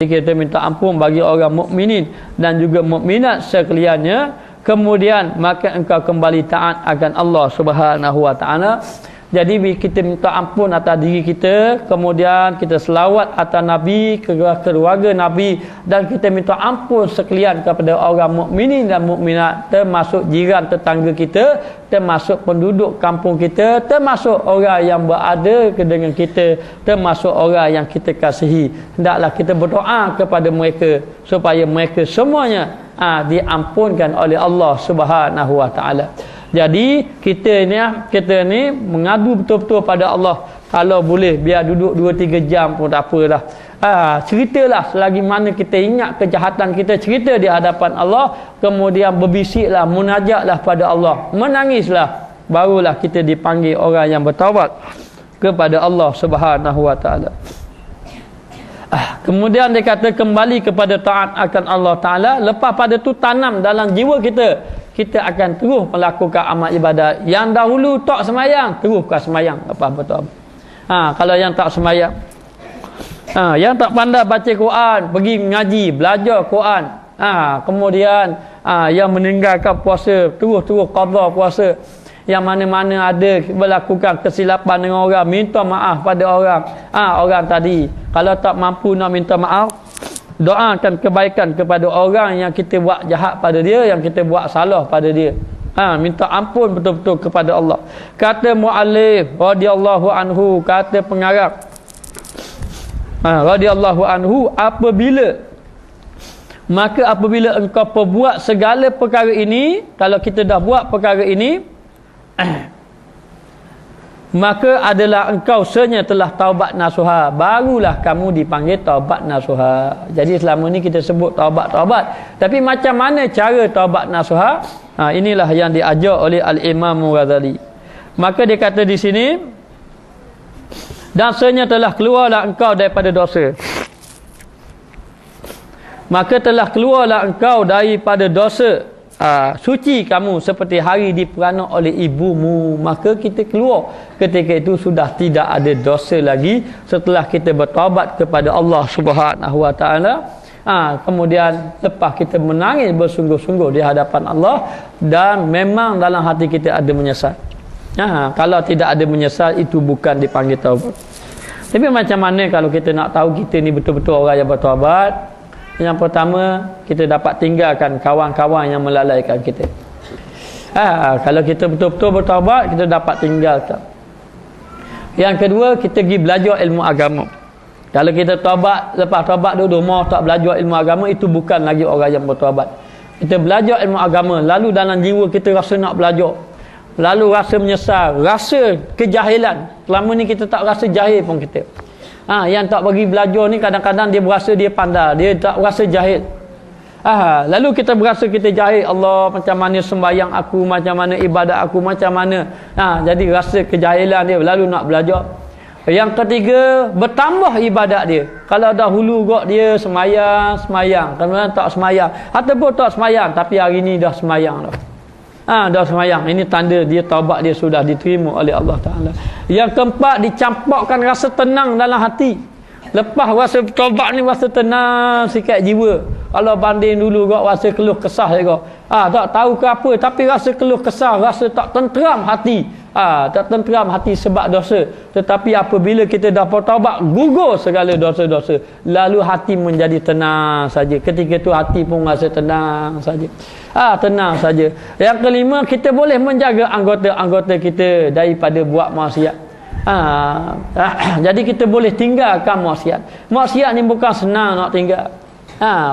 kita minta ampun bagi orang mukminin dan juga mukminat sekaliannya, kemudian maka engkau kembali taat akan Allah Subhanahu wa taala. Jadi kita minta ampun atas diri kita, kemudian kita selawat atas Nabi, keluarga Nabi, dan kita minta ampun sekalian kepada orang mukminin dan mukminat, termasuk jiran tetangga kita, termasuk penduduk kampung kita, termasuk orang yang berada dengan kita, termasuk orang yang kita kasihi. Hendaklah kita berdoa kepada mereka supaya mereka semuanya diampunkan oleh Allah Subhanahu wa taala. Jadi kita ni mengadu betul-betul pada Allah. Kalau boleh biar duduk 2-3 jam pun tak apalah. Ceritalah selagi mana kita ingat kejahatan kita, cerita di hadapan Allah, kemudian berbisiklah, munajatlah pada Allah, menangislah, barulah kita dipanggil orang yang bertaubat kepada Allah Subhanahu wa taala. Kemudian dia kata kembali kepada taat akan Allah Ta'ala. Lepas pada tu tanam dalam jiwa kita akan terus melakukan amal ibadat. Yang dahulu tak semayang, teruskan semayang. Lepas betul. Kalau yang tak semayang, yang tak pandai baca Quran, pergi ngaji, belajar Quran. Kemudian yang meninggalkan puasa, terus qada puasa. Yang mana-mana ada melakukan kesilapan dengan orang, minta maaf pada orang. Orang tadi kalau tak mampu nak minta maaf, doakan kebaikan kepada orang yang kita buat jahat pada dia, yang kita buat salah pada dia. Minta ampun betul-betul kepada Allah. Kata muallif radhiyallahu anhu, kata pengarang radhiyallahu anhu, apabila engkau perbuat segala perkara ini, kalau kita dah buat perkara ini, maka adalah engkau sebenarnya telah taubat nasuha, barulah kamu dipanggil taubat nasuha. Jadi selama ni kita sebut taubat, tapi macam mana cara taubat nasuha? Inilah yang diajar oleh Al-Imam Ghazali. Maka dia kata di sini, dan sebenarnya telah keluarlah engkau daripada dosa, maka telah keluarlah engkau daripada dosa, suci kamu seperti hari diperanak oleh ibumu. Maka kita keluar ketika itu sudah tidak ada dosa lagi setelah kita bertaubat kepada Allah Subhanahu wa taala. Kemudian lepas kita menangis bersungguh-sungguh di hadapan Allah, dan memang dalam hati kita ada menyesal. Kalau tidak ada menyesal, itu bukan dipanggil taubat. Tapi macam mana kalau kita nak tahu kita ni betul-betul orang yang bertaubat? Yang pertama, kita dapat tinggalkan kawan-kawan yang melalaikan kita. Kalau kita betul-betul bertaubat, kita dapat tinggalkan. Yang kedua, kita pergi belajar ilmu agama. Kalau kita taubat, lepas taubat duduk rumah tak belajar ilmu agama, itu bukan lagi orang yang bertaubat. Kita belajar ilmu agama, lalu dalam jiwa kita rasa nak belajar, lalu rasa menyesal, rasa kejahilan. Selama ni kita tak rasa jahil pun kita. Yang tak bagi belajar ni kadang-kadang dia berasa dia pandai, dia tak berasa jahil. Lalu kita berasa kita jahil. Allah, macam mana sembahyang aku, macam mana ibadat aku, macam mana. Jadi rasa kejahilan dia, lalu nak belajar. Yang ketiga, bertambah ibadat dia. Kalau dahulu kok dia semayang, kemudian tak semayang, ataupun tak semayang tapi hari ni dah semayang dah. Dah semayang. Ini tanda dia taubat dia sudah diterima oleh Allah Ta'ala. Yang keempat, dicampakkan rasa tenang dalam hati. Lepas rasa taubat ni, rasa tenang sikit jiwa. Kalau banding dulu kau rasa keluh kesah kau, tak tahu ke apa, tapi rasa keluh kesah, rasa tak tenteram hati. Tak tenteram hati sebab dosa. Tetapi apabila kita dah bertaubat, gugur segala dosa-dosa, lalu hati menjadi tenang saja. Ketika itu hati pun rasa tenang saja. Tenang saja. Yang kelima, kita boleh menjaga anggota-anggota kita daripada buat maksiat. Jadi kita boleh tinggalkan maksiat. Maksiat ni bukan senang nak tinggal.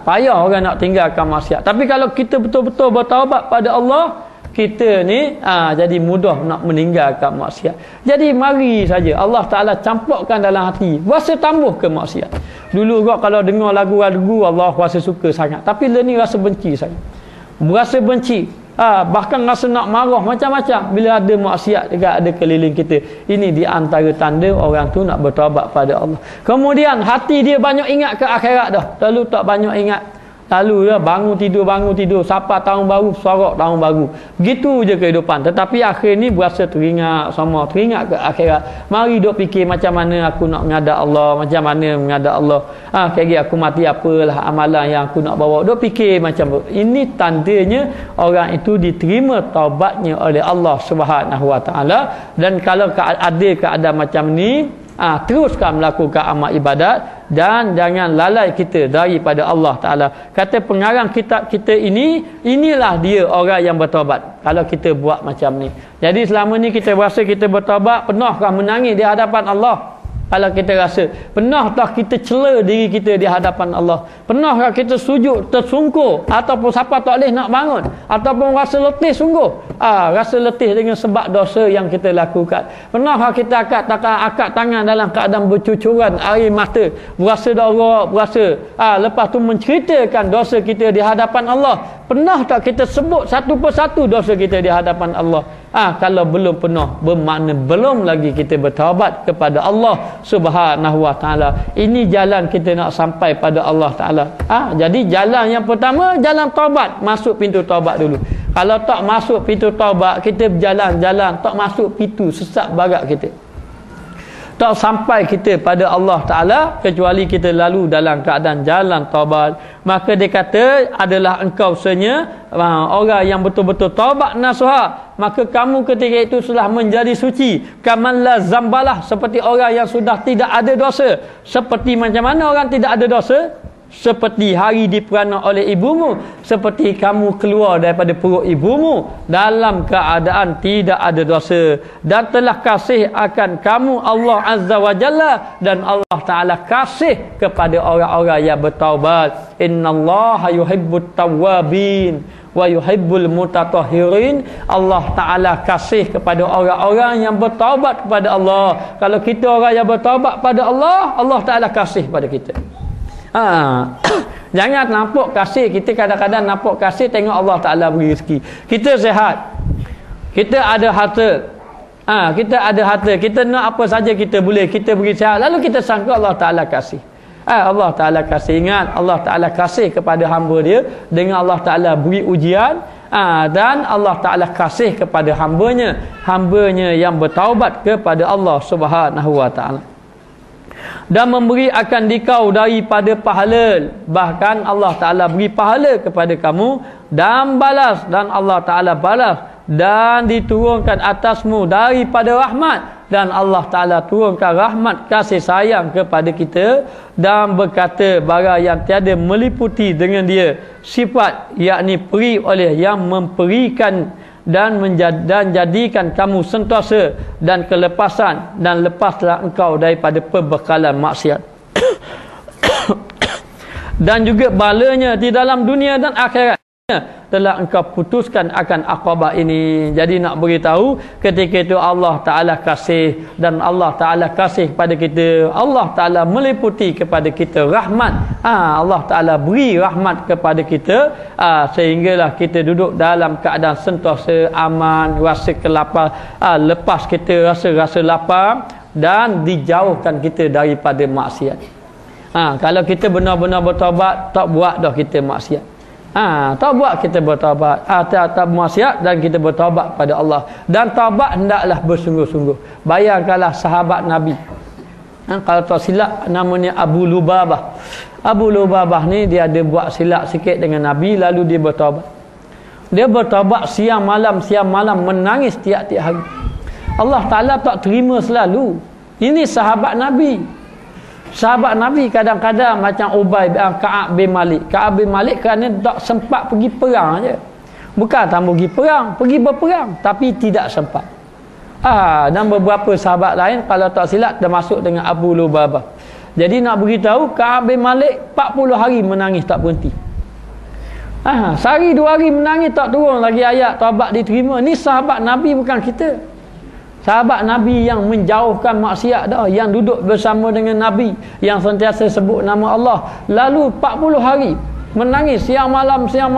Payah orang nak tinggalkan maksiat. Tapi kalau kita betul-betul bertaubat pada Allah, kita ni jadi mudah nak meninggalkan maksiat. Jadi mari saja Allah Ta'ala campurkan dalam hati, rasa tambah ke maksiat. Dulu kau kalau dengar lagu-lagu Allah rasa suka sangat, tapi le ni rasa benci sangat. Berasa benci, bahkan rasa nak marah macam-macam bila ada maksiat dekat ada keliling kita. Ini di antara tanda orang tu nak bertaubat pada Allah. Kemudian hati dia banyak ingat ke akhirat dah, lalu tak banyak ingat. Lalu bangun tidur, siapa tahun baru, sorak tahun baru. Begitu je kehidupan. Tetapi akhir ni berasa teringat ke akhirat. Mari duk fikir macam mana aku nak menghadap Allah, macam mana menghadap Allah. Kira aku mati apalah amalan yang aku nak bawa. Duk fikir macam tu. Ini tandanya orang itu diterima taubatnya oleh Allah Subhanahu Wa Taala. Dan kalau ada keadaan macam ni, teruskan melakukan amal ibadat dan jangan lalai kita daripada Allah Ta'ala. Kata pengarang kitab kita ini, inilah dia orang yang bertaubat kalau kita buat macam ni. Jadi selama ni kita rasa kita bertaubat, pernahkah menangis di hadapan Allah? Kalau kita rasa, pernahkah kita cela diri kita di hadapan Allah? Pernahkah kita sujud tersungkur ataupun siapa tak boleh nak bangun, ataupun rasa letih sungguh, rasa letih dengan sebab dosa yang kita lakukan? Pernahkah kita akad tangan dalam keadaan bercucuran air mata, berasa darah, lepas tu menceritakan dosa kita di hadapan Allah? Pernah tak kita sebut satu persatu dosa kita di hadapan Allah? Kalau belum pernah, bermakna belum lagi kita bertaubat kepada Allah Subhanahu Wa Taala. Ini jalan kita nak sampai pada Allah Taala. Jadi jalan yang pertama, jalan taubat. Masuk pintu taubat dulu. Kalau tak masuk pintu taubat, kita berjalan-jalan tak masuk pintu, sesat barat kita. Tak sampai kita pada Allah Ta'ala kecuali kita lalu dalam keadaan jalan taubat. Maka dia kata, adalah engkau sebenarnya orang yang betul-betul taubat nasuha, maka kamu ketika itu sudah menjadi suci. Kaman la zambalah, seperti orang yang sudah tidak ada dosa. Seperti macam mana orang tidak ada dosa? Seperti hari diperanak oleh ibumu, seperti kamu keluar daripada perut ibumu dalam keadaan tidak ada dosa, dan telah kasih akan kamu Allah Azza wa Jalla, dan Allah Ta'ala kasih kepada orang-orang yang bertaubat. Innallaha yuhibbut tawwabin wa yuhibbul mutatahhirin. Allah Ta'ala kasih kepada orang-orang yang bertaubat kepada Allah. Kalau kita orang yang bertaubat pada Allah, Allah Ta'ala kasih pada kita. Jangan nampak kasih. Kita kadang-kadang nampak kasih, tengok Allah Ta'ala beri rezeki. Kita sihat, kita ada harta, kita nak apa saja kita boleh, kita beri sihat, lalu kita sangka Allah Ta'ala kasih. Allah Ta'ala kasih. Ingat, Allah Ta'ala kasih kepada hamba dia dengan Allah Ta'ala beri ujian, dan Allah Ta'ala kasih kepada hambanya yang bertaubat kepada Allah Subhanahu Wa Ta'ala, dan memberi akan dikau daripada pahala. Bahkan Allah Ta'ala beri pahala kepada kamu dan balas, dan Allah Ta'ala balas, dan diturunkan atasmu daripada rahmat, dan Allah Ta'ala turunkan rahmat kasih sayang kepada kita, dan berkata barang yang tiada meliputi dengan dia sifat, yakni peri oleh yang memperikan, dan jadikan kamu sentosa dan kelepasan, dan lepaslah engkau daripada perbekalan maksiat. Dan juga balanya di dalam dunia dan akhirat telah engkau putuskan akan aqabah ini. Jadi nak beritahu, ketika itu Allah Ta'ala kasih, dan Allah Ta'ala kasih kepada kita, Allah Ta'ala meliputi kepada kita rahmat. Allah Ta'ala beri rahmat kepada kita, sehinggalah kita duduk dalam keadaan sentosa, aman, rasa kelapar, lepas kita rasa lapar, dan dijauhkan kita daripada maksiat. Kalau kita benar-benar bertaubat, tak buat dah kita maksiat. Tak buat kita bertaubat, tak maksiat, dan kita bertaubat pada Allah. Dan taubat hendaklah bersungguh-sungguh. Bayangkanlah sahabat Nabi, kalau tak silap namanya Abu Lubabah. Abu Lubabah ni dia ada buat silap sikit dengan Nabi, lalu dia bertaubat. Dia bertaubat siang malam menangis tiap-tiap hari. Allah Ta'ala tak terima selalu. Ini sahabat Nabi. Sahabat Nabi kadang-kadang macam Ubay Ka'ab bin Malik. Ka'ab bin Malik kerana tak sempat pergi perang je. Bukan tak pergi perang, pergi berperang, tapi tidak sempat. Dan beberapa sahabat lain kalau tak silap termasuk dengan Abu Lubabah. Jadi nak beritahu, Ka'ab bin Malik 40 hari menangis tak berhenti. Sehari 2 hari menangis tak turun lagi ayat taubat diterima. Ni sahabat Nabi, bukan kita. Sahabat Nabi yang menjauhkan maksiat dah, yang duduk bersama dengan Nabi, yang sentiasa sebut nama Allah, lalu 40 hari menangis siang malam. 40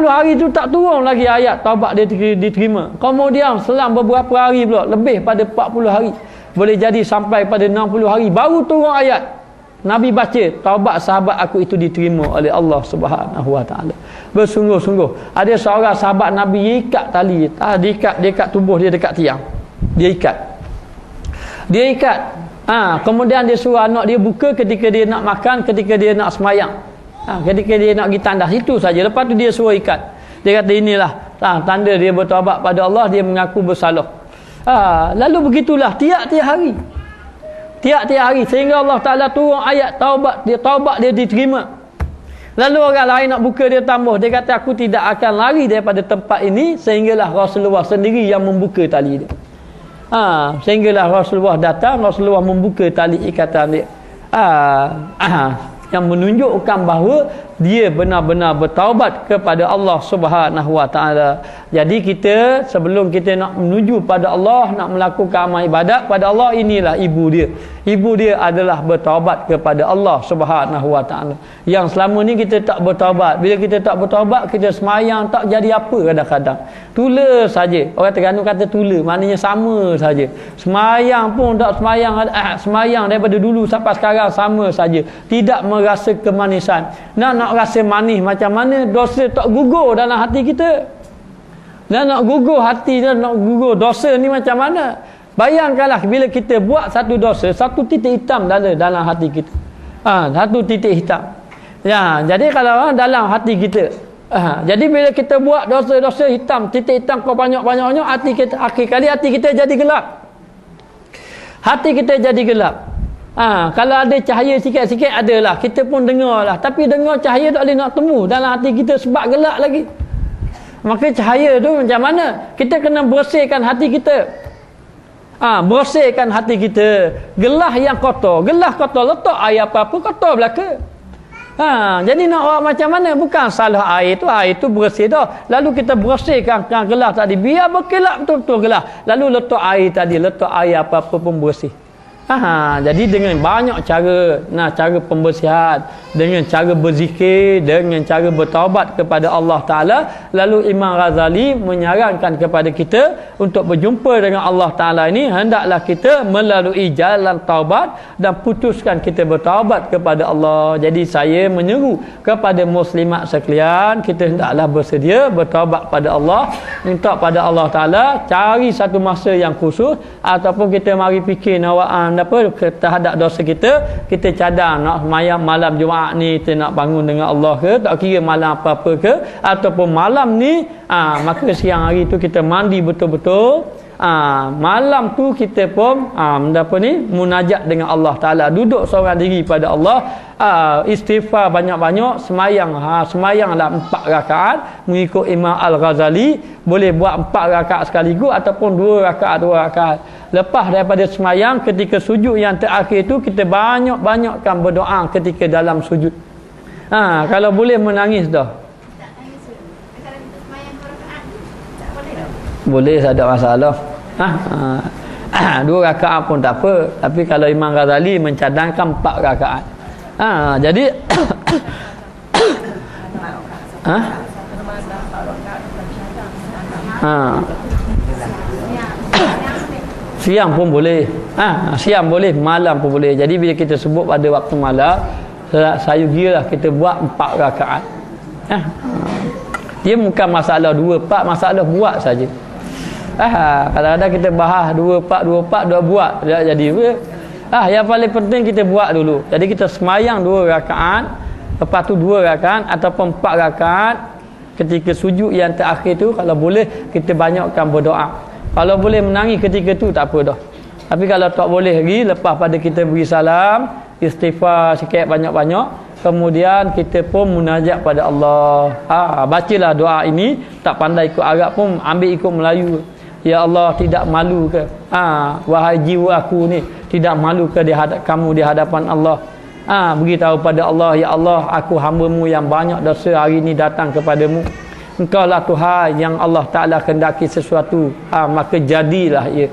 hari itu tak turun lagi ayat taubat dia diterima. Kemudian selang beberapa hari pula, lebih pada 40 hari, boleh jadi sampai pada 60 hari baru turun ayat Nabi baca, taubat sahabat aku itu diterima oleh Allah Subhanahu Wa Taala. Bersungguh-sungguh. Ada seorang sahabat Nabi, dia ikat tali, dia ikat tubuh dia dekat tiang. Dia ikat. Kemudian dia suruh anak dia buka ketika dia nak makan, ketika dia nak semayang. Ketika dia nak pergi tandas, itu saja. Lepas tu dia suruh ikat. Dia kata inilah tanda dia bertaubat pada Allah, dia mengaku bersalah. Lalu begitulah tiap-tiap hari sehingga Allah Ta'ala turun ayat taubat dia diterima. Lalu orang lain nak buka, dia tambah, dia kata aku tidak akan lari daripada tempat ini sehinggalah Rasulullah sendiri yang membuka tali dia. Sehinggalah Rasulullah datang, Rasulullah membuka tali ikatan dia. Yang menunjukkan bahawa dia benar-benar bertaubat kepada Allah Subhanahu Wa Taala. Jadi kita sebelum kita nak menuju pada Allah, nak melakukan amal ibadat pada Allah, inilah ibu dia. Ibu dia adalah bertaubat kepada Allah Subhanahu Wa Taala. Yang selama ni kita tak bertaubat. Bila kita tak bertaubat, kita semayang tak jadi apa kadang-kadang. Tula saja. Orang Terengganu kata tula, maknanya sama saja. Semayang pun tak semayang daripada dulu sampai sekarang sama saja. Tidak merasa kemanisan. Nak rasa manis macam mana, dosa tak gugur dalam hati kita. Nak gugur hati dan nak gugur dosa ni macam mana? Bayangkanlah bila kita buat satu dosa, satu titik hitam dalam hati kita. Satu titik hitam. Jadi kalau dalam hati kita, jadi bila kita buat dosa-dosa hitam, titik hitam kau banyak-banyaknya, hati kita akhir kali hati kita jadi gelap. Hati kita jadi gelap. Kalau ada cahaya sikit-sikit adalah, kita pun dengarlah, tapi dengar cahaya tak boleh nak temu dalam hati kita sebab gelap lagi. Maka cahaya tu macam mana? Kita kena bersihkan hati kita. Bersihkan hati kita. Gelas yang kotor, letak air apa-apa kotor belaka. Jadi nak buat macam mana? Bukan salah air tu bersih dah. Lalu kita bersihkan gelas tadi, biar berkelap betul-betul gelas. Lalu letak air tadi, letak air apa-apa pun bersih. Jadi dengan banyak cara, cara pembersihan, dengan cara berzikir, dengan cara bertaubat kepada Allah Ta'ala. Lalu Imam Ghazali menyarankan kepada kita untuk berjumpa dengan Allah Ta'ala ini, hendaklah kita melalui jalan taubat dan putuskan kita bertaubat kepada Allah. Jadi saya menyeru kepada muslimat sekalian, kita hendaklah bersedia bertaubat pada Allah, minta pada Allah Ta'ala, cari satu masa yang khusus, ataupun kita mari fikir nawaan terhadap dosa kita cadang nak malam Jumaat ni kita nak bangun dengan Allah ke, tak kira malam apa-apa ke, ataupun malam ni maka siang hari tu kita mandi betul-betul, malam tu kita pun munajat dengan Allah Ta'ala, duduk seorang diri pada Allah, istighfar banyak-banyak, semayanglah 4 rakaat mengikut Imam Al-Ghazali. Boleh buat 4 rakaat sekaligus ataupun 2 rakaat. Lepas daripada semayang, ketika sujud yang terakhir tu kita banyak-banyakkan berdoa ketika dalam sujud. Kalau boleh menangis dah. Boleh, tak ada masalah. 2 rakaat pun tak apa. Tapi kalau Imam Ghazali mencadangkan 4 rakaat. Jadi siang pun boleh. Siang boleh, malam pun boleh. Jadi bila kita sebut pada waktu malam, saya kiralah kita buat 4 rakaat. Dia bukan masalah 2-4, masalah buat saja. Kadang-kadang kita bahas 2-4 dah buat tak jadi. Yang paling penting kita buat dulu. Jadi kita semayang 2 rakaat, lepas tu 2 rakaat ataupun 4 rakaat. Ketika sujud yang terakhir tu, kalau boleh kita banyakkan berdoa. Kalau boleh menangis ketika tu tak apa dah. Tapi kalau tak boleh lagi, lepas pada kita beri salam, istighfar sikit banyak-banyak, kemudian kita pun munajat pada Allah. Bacalah doa ini, tak pandai ikut Arab pun ambil ikut Melayu. Ya Allah, tidak malu ke? Wahai jiwa aku ni, tidak malu ke kamu di hadapan Allah? Beritahu pada Allah, ya Allah, aku hamba-Mu yang banyak dosa hari ini datang kepadamu. Engkaulah Tuhan yang Allah Ta'ala kehendaki sesuatu, maka jadilah ia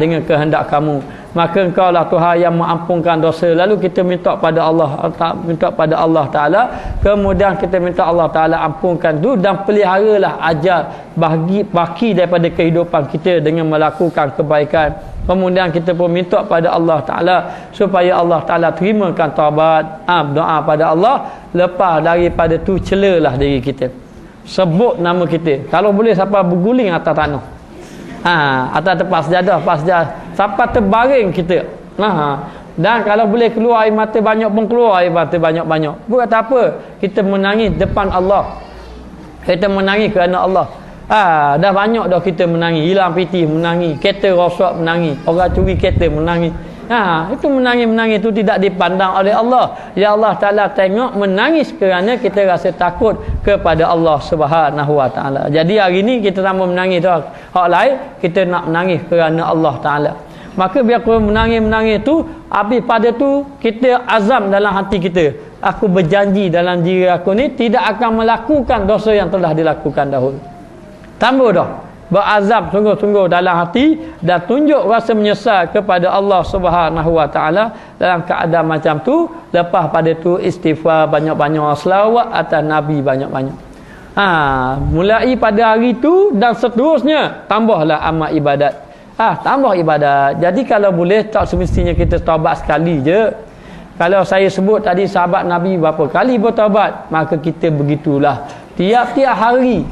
dengan kehendak kamu. Maka engkaulah Tuhan yang mengampunkan dosa. Lalu kita minta pada Allah Ta'ala, kemudian kita minta Allah Ta'ala ampunkan tu, dan peliharalah ajar baki daripada kehidupan kita dengan melakukan kebaikan. Kemudian kita pun minta pada Allah Ta'ala supaya Allah Ta'ala terimakan taubat, doa pada Allah. Lepas daripada tu celalah diri kita, sebut nama kita, kalau boleh sampai berguling atas tanah, atas tepas sejadah, sampai terbaring kita. Dan kalau boleh keluar air mata banyak pun keluar air mata banyak-banyak. Buat apa? Kita menangis depan Allah, kita menangis kerana Allah. Dah banyak dah kita menangis. Hilang piti menangis, kereta rosak menangis, orang curi kereta menangis. Itu menangis-menangis itu tidak dipandang oleh Allah. Ya Allah Ta'ala tengok menangis kerana kita rasa takut kepada Allah Subhanahu Wa Ta'ala. Jadi hari ni kita tak mau menangis dah hak lain, kita nak menangis kerana Allah Ta'ala. Maka biar aku menangis-menangis tu, habis pada tu kita azam dalam hati kita, aku berjanji dalam diri aku ni tidak akan melakukan dosa yang telah dilakukan dahulu. Tambah dah berazam sungguh-sungguh dalam hati dan tunjuk rasa menyesal kepada Allah Subhanahu Wa Ta'ala dalam keadaan macam tu. Lepas pada tu istighfar banyak-banyak, selawat atas Nabi banyak-banyak. Mulai pada hari tu dan seterusnya tambahlah amal ibadat. Tambah ibadat. Jadi kalau boleh tak semestinya kita taubat sekali je. Kalau saya sebut tadi sahabat Nabi berapa kali bertaubat, maka kita begitulah tiap-tiap hari.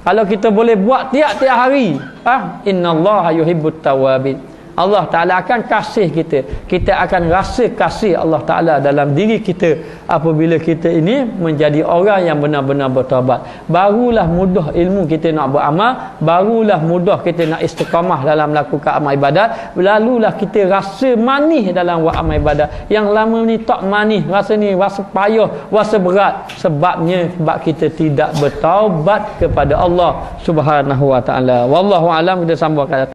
Kalau kita boleh buat tiap-tiap hari, innallaha yuhibbut tawwabin, Allah Ta'ala akan kasih kita. Kita akan rasa kasih Allah Ta'ala dalam diri kita apabila kita ini menjadi orang yang benar-benar bertaubat. Barulah mudah ilmu kita nak beramal, barulah mudah kita nak istiqamah dalam melakukan amal ibadat. Lalulah kita rasa manis dalam buat amal ibadat. Yang lama ni tak manis, rasa ni rasa payah, rasa berat. Sebab kita tidak bertaubat kepada Allah Subhanahu Wa Ta'ala. Wallahu alam. Kita sambung akan datang.